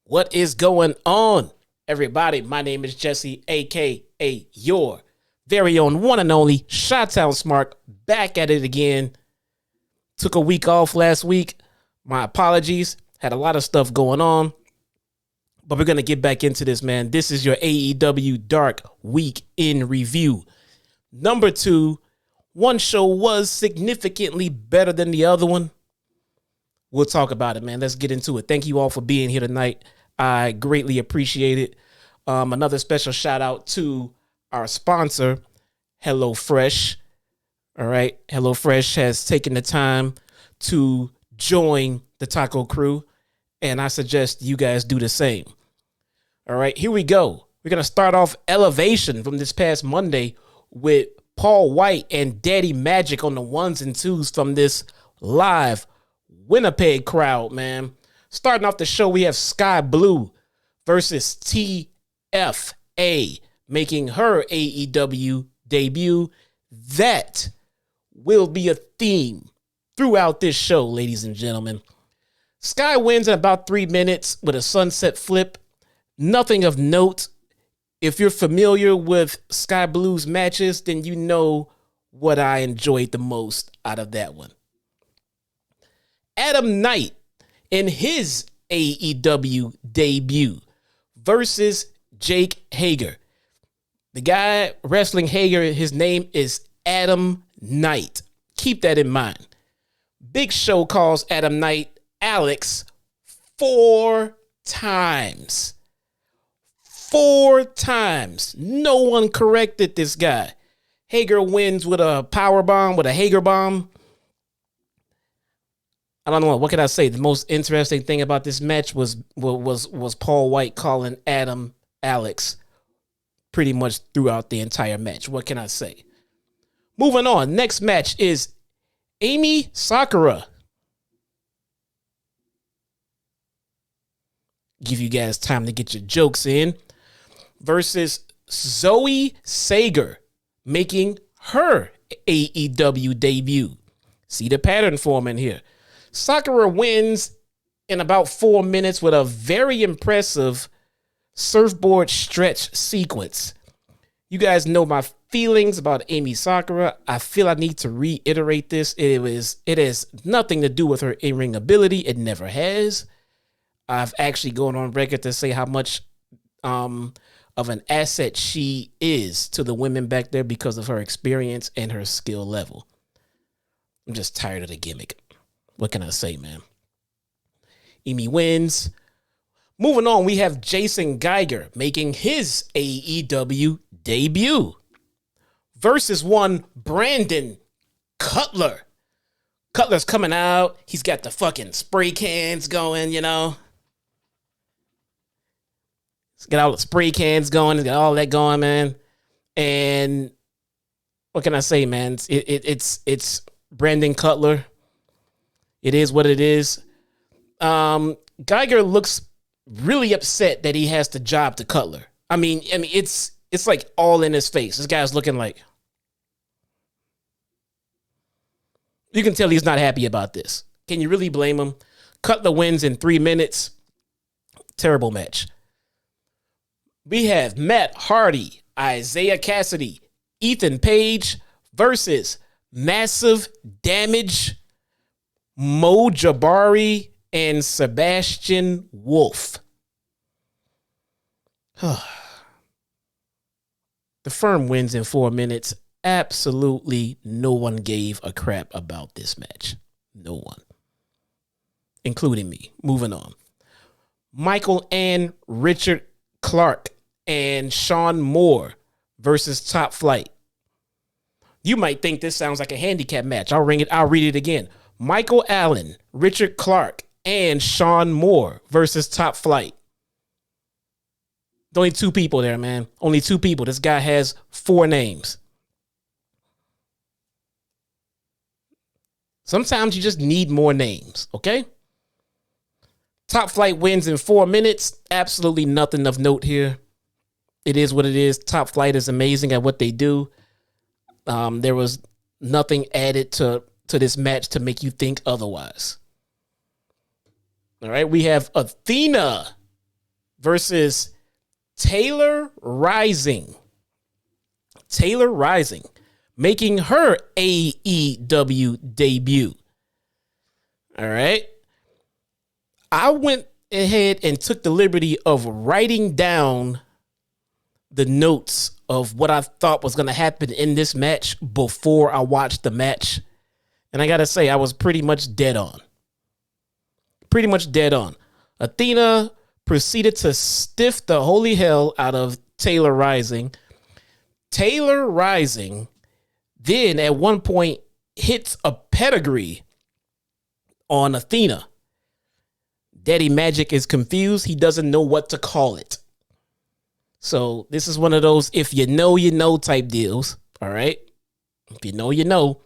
What is going on, everybody? My name is Jesse, a.k.a. your very own one and only Chi-Town Smart, back at it again. Took a week off last week. My apologies. Had a lot of stuff going on. But we're going to get back into this, man. This is your AEW Dark Week in Review. Number 2, one show was significantly better than the other one. We'll talk about it, man. Let's get into it. Thank you all for being here tonight. I greatly appreciate it. Another special shout out to our sponsor, HelloFresh. All right. HelloFresh has taken the time to join the Taco Crew, and I suggest you guys do the same. All right, here we go. We're going to start off Elevation from this past Monday with Paul White and Daddy Magic on the ones and twos from this live Winnipeg crowd, man. Starting off the show, we have Sky Blue versus TFA making her AEW debut. That will be a theme throughout this show, ladies and gentlemen. Sky wins in about 3 minutes with a sunset flip. Nothing of note. If you're familiar with Sky Blue's matches, then you know what I enjoyed the most out of that one. Adam Knight in his AEW debut versus Jake Hager. The guy wrestling Hager, his name is Adam Knight. Keep that in mind. Big Show calls Adam Knight Alex 4 times. 4 times. No one corrected this guy. Hager wins with a power bomb, with a Hager bomb. I don't know. What can I say? The most interesting thing about this match was Paul White calling Adam Alex pretty much throughout the entire match. What can I say? Moving on. Next match is Amy Sakura. Give you guys time to get your jokes in. Versus Zoe Sager making her AEW debut. See the pattern forming here. Sakura wins in about 4 minutes with a very impressive surfboard stretch sequence. You guys know my feelings about Amy Sakura. I feel I need to reiterate this. It has nothing to do with her in-ring ability. It never has. I've actually gone on record to say how much of an asset she is to the women back there because of her experience and her skill level. I'm just tired of the gimmick. What can I say, man? Amy wins. Moving on, we have Jason Geiger making his AEW debut versus one Brandon Cutler. Cutler's coming out. He's got the fucking spray cans going, you know. He's got all the spray cans going. He's got all that going, man. And what can I say, man? It's Brandon Cutler. It is what it is. Geiger looks really upset that he has to job to Cutler. I mean, it's like all in his face. This guy's looking like, you can tell he's not happy about this. Can you really blame him? Cutler wins in 3 minutes. Terrible match. We have Matt Hardy, Isaiah Cassidy, Ethan Page versus Massive Damage, Mo Jabari, and Sebastian Wolf. The firm wins in 4 minutes. Absolutely no one gave a crap about this match. No one. Including me. Moving on. Michael and Richard Clark and Sean Moore versus Top Flight. You might think this sounds like a handicap match. I'll read it again. Michael Allen, Richard Clark, and Sean Moore versus Top Flight. Only 2 people there, man. Only 2 people. This guy has 4 names. Sometimes you just need more names, okay? Top Flight wins in 4 minutes. Absolutely nothing of note here. It is what it is. Top Flight is amazing at what they do. There was nothing added to this match to make you think otherwise. All right, we have Athena versus Taylor Rising. Taylor Rising making her AEW debut. All right. I went ahead and took the liberty of writing down the notes of what I thought was going to happen in this match before I watched the match. And I got to say, I was pretty much dead on. Pretty much dead on. Athena proceeded to stiff the holy hell out of Taylor Rising. Taylor Rising then at one point hits a pedigree on Athena. Daddy Magic is confused. He doesn't know what to call it. So this is one of those if you know type deals. All right. If you know.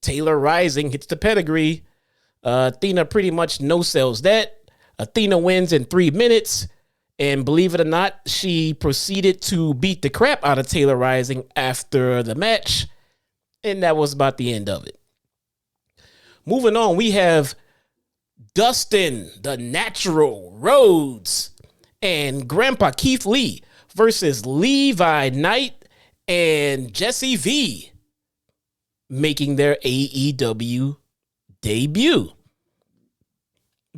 Taylor Rising hits the pedigree. Athena pretty much no-sells that. Athena wins in 3 minutes. And believe it or not, she proceeded to beat the crap out of Taylor Rising after the match. And that was about the end of it. Moving on, we have Dustin, the Natural Rhodes, and Grandpa Keith Lee versus Levi Knight and Jesse V making their AEW debut.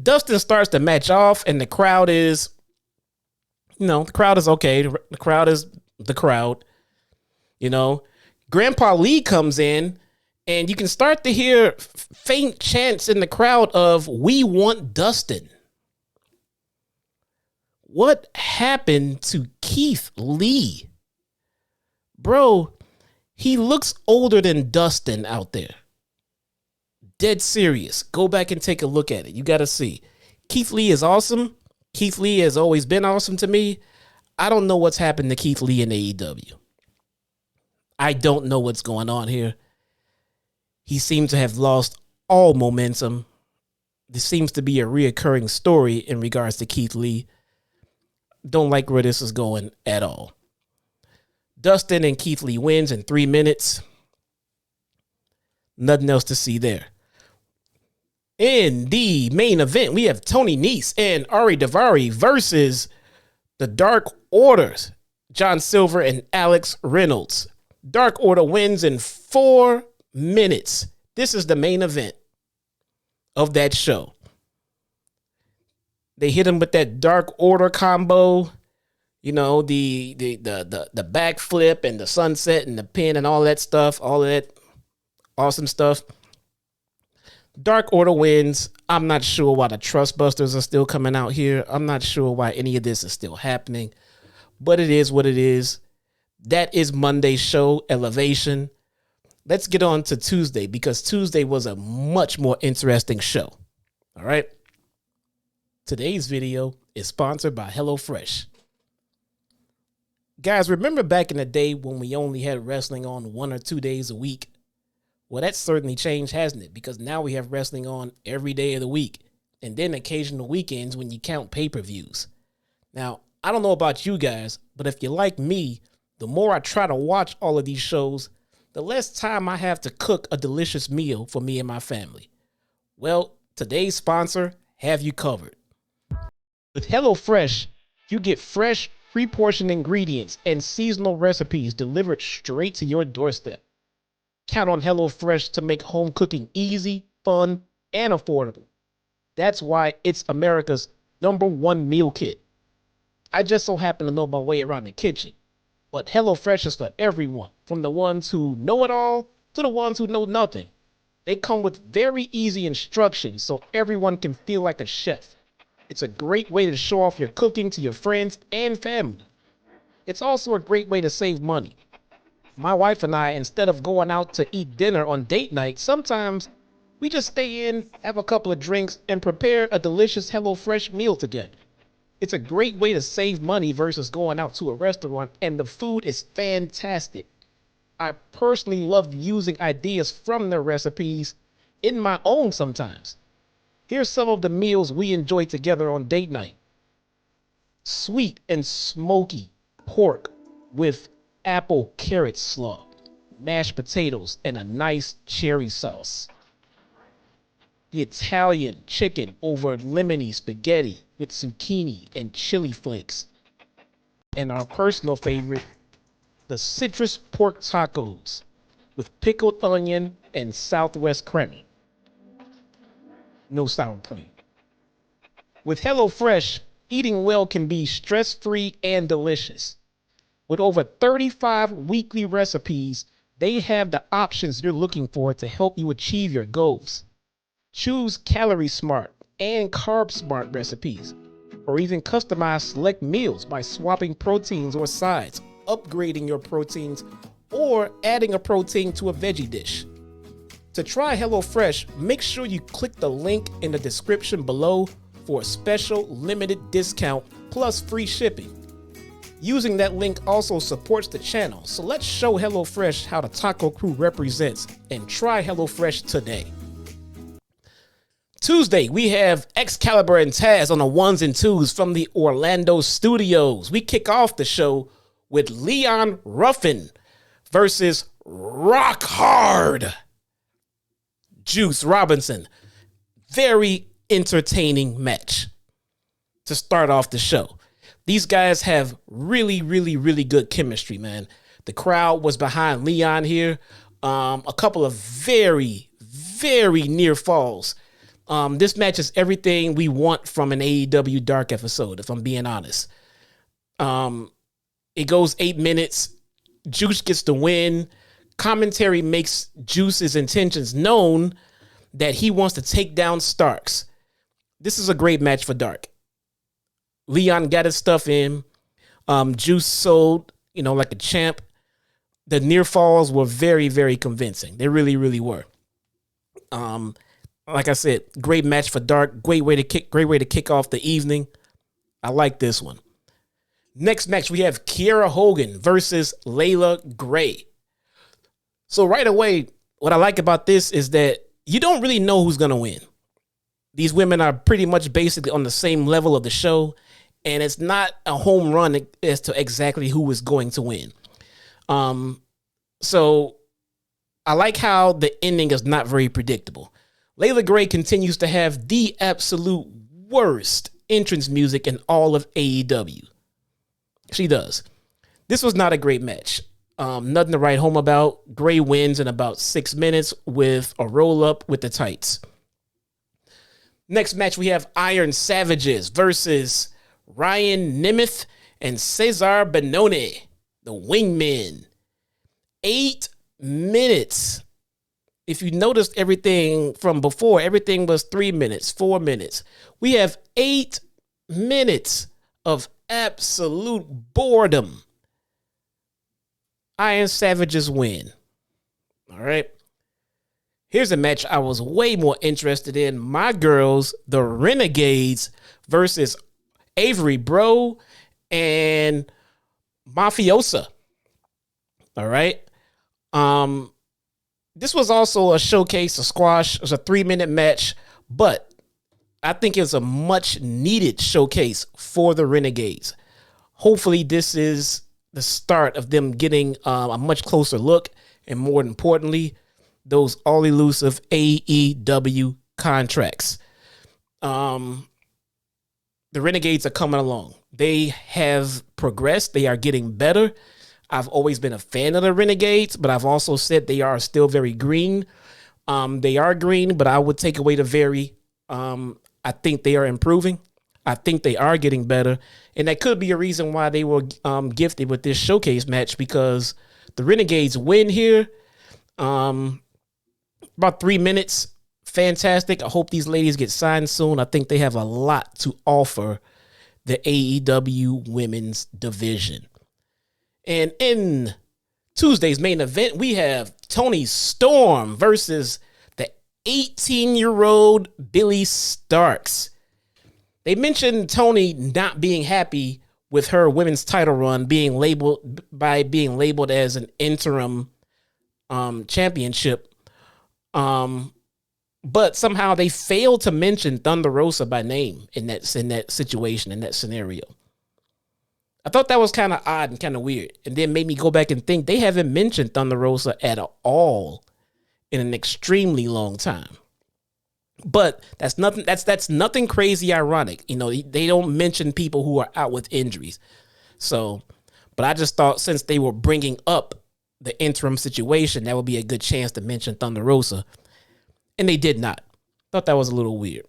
Dustin starts the match off, and the crowd is, the crowd is okay. The crowd is the crowd. Grandpa Lee comes in, and you can start to hear faint chants in the crowd of, "We want Dustin." What happened to Keith Lee? Bro, he looks older than Dustin out there. Dead serious. Go back and take a look at it. You got to see. Keith Lee is awesome. Keith Lee has always been awesome to me. I don't know what's happened to Keith Lee in AEW. I don't know what's going on here. He seems to have lost all momentum. This seems to be a reoccurring story in regards to Keith Lee. Don't like where this is going at all. Dustin and Keith Lee wins in 3 minutes. Nothing else to see there. In the main event, we have Tony Nese and Ari Daivari versus the Dark Orders, John Silver and Alex Reynolds. Dark Order wins in 4 minutes. This is the main event of that show. They hit him with that Dark Order combo, the backflip and the sunset and the pin and all that stuff, all of that awesome stuff. Dark Order wins. I'm not sure why the Trustbusters are still coming out here. I'm not sure why any of this is still happening, but it is what it is. That is Monday's show, Elevation. Let's get on to Tuesday, because Tuesday was a much more interesting show. All right. Today's video is sponsored by HelloFresh. Guys, remember back in the day when we only had wrestling on 1 or 2 days a week? Well, that's certainly changed, hasn't it? Because now we have wrestling on every day of the week, and then occasional weekends when you count pay-per-views. Now, I don't know about you guys, but if you're like me, the more I try to watch all of these shows, the less time I have to cook a delicious meal for me and my family. Well, today's sponsor have you covered. With HelloFresh, you get fresh, pre-portioned ingredients and seasonal recipes delivered straight to your doorstep. Count on HelloFresh to make home cooking easy, fun, and affordable. That's why it's America's #1 meal kit. I just so happen to know my way around the kitchen, but HelloFresh is for everyone, from the ones who know it all to the ones who know nothing. They come with very easy instructions so everyone can feel like a chef. It's a great way to show off your cooking to your friends and family. It's also a great way to save money. My wife and I, instead of going out to eat dinner on date night, sometimes we just stay in, have a couple of drinks, and prepare a delicious HelloFresh meal together. It's a great way to save money versus going out to a restaurant, and the food is fantastic. I personally love using ideas from their recipes in my own sometimes. Here's some of the meals we enjoy together on date night. Sweet and smoky pork with apple carrot slaw, mashed potatoes, and a nice cherry sauce. The Italian chicken over lemony spaghetti with zucchini and chili flakes. And our personal favorite, the citrus pork tacos with pickled onion and Southwest cream. No sour cream. With HelloFresh, eating well can be stress-free and delicious. With over 35 weekly recipes, they have the options you're looking for to help you achieve your goals. Choose Calorie Smart and Carb Smart recipes, or even customize select meals by swapping proteins or sides, upgrading your proteins, or adding a protein to a veggie dish. To try HelloFresh, make sure you click the link in the description below for a special limited discount plus free shipping. Using that link also supports the channel, so let's show HelloFresh how the Taco Crew represents and try HelloFresh today. Tuesday, we have Excalibur and Taz on the ones and twos from the Orlando studios. We kick off the show with Leon Ruffin versus Rock Hard Juice Robinson. Very entertaining match to start off the show. These guys have really good chemistry, man. The crowd was behind Leon here. A couple of very near falls. This match is everything we want from an AEW Dark episode, if I'm being honest. It goes 8 minutes. Juice gets the win. Commentary makes Juice's intentions known that he wants to take down Starks. This is a great match for Dark. Leon got his stuff in. Juice sold, like a champ. The near falls were very convincing. They really were. Like I said, great match for Dark. Great way to kick off the evening. I like this one. Next match, we have Kiera Hogan versus Layla Gray. So right away, what I like about this is that you don't really know who's going to win. These women are pretty much basically on the same level of the show, and it's not a home run as to exactly who is going to win. So I like how the ending is not very predictable. Layla Gray continues to have the absolute worst entrance music in all of AEW. She does. This was not a great match. Nothing to write home about. Gray wins in about 6 minutes with a roll-up with the tights. Next match, we have Iron Savages versus Ryan Nemeth and Cesar Bononi, the Wingmen. 8 minutes. If you noticed everything from before, everything was 3 minutes, 4 minutes. We have 8 minutes of absolute boredom. Iron Savages win. All right. Here's a match I was way more interested in. My girls, the Renegades versus Avery Bro and Mafiosa. All right. This was also a showcase, a squash. It was a 3-minute match, but I think it's a much needed showcase for the Renegades. Hopefully this is the start of them getting a much closer look, and more importantly, those all elusive AEW contracts. The Renegades are coming along. They have progressed. They are getting better. I've always been a fan of the Renegades, but I've also said they are still very green. They are green, but I would take away the very. I think they are improving. I think they are getting better. And that could be a reason why they were gifted with this showcase match, because the Renegades win here. About 3 minutes. Fantastic. I hope these ladies get signed soon. I think they have a lot to offer the AEW women's division. And in Tuesday's main event, we have Toni Storm versus the 18-year-old Billy Starks. They mentioned Toni not being happy with her women's title run being labeled as an interim championship. But somehow they failed to mention Thunder Rosa by name in that situation, in that scenario. I thought that was kind of odd and kind of weird, and then made me go back and think they haven't mentioned Thunder Rosa at all in an extremely long time. But that's nothing crazy ironic. You know, they don't mention people who are out with injuries. So, but I just thought since they were bringing up the interim situation, that would be a good chance to mention Thunder Rosa. And they did not. Thought that was a little weird.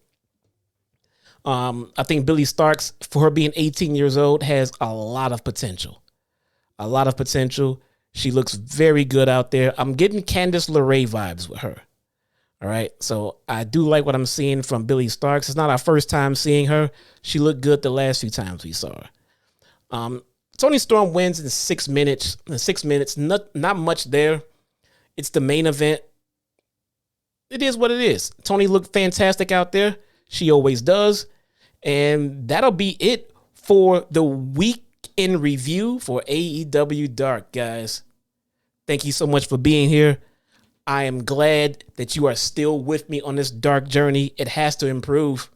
I think Billie Starkz, for her being 18 years old, has a lot of potential. A lot of potential. She looks very good out there. I'm getting Candice LeRae vibes with her. All right. So I do like what I'm seeing from Billie Starkz. It's not our first time seeing her. She looked good the last few times we saw her. Toni Storm wins in 6 minutes. Not much there. It's the main event. It is what it is. Toni looked fantastic out there. She always does. And that'll be it for the week in review for AEW Dark, guys. Thank you so much for being here. I am glad that you are still with me on this dark journey. It has to improve.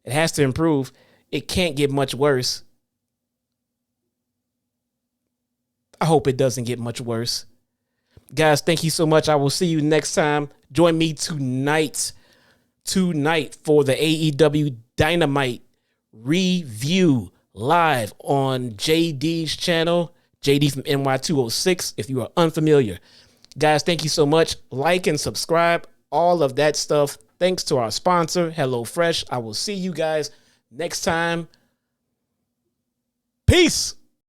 It has to improve. It can't get much worse. I hope it doesn't get much worse. Guys, thank you so much. I will see you next time. Join me tonight for the AEW Dynamite review live on JD's channel, JD from NY206, if you are unfamiliar. Guys, thank you so much. Like and subscribe, all of that stuff. Thanks to our sponsor, HelloFresh. I will see you guys next time. Peace.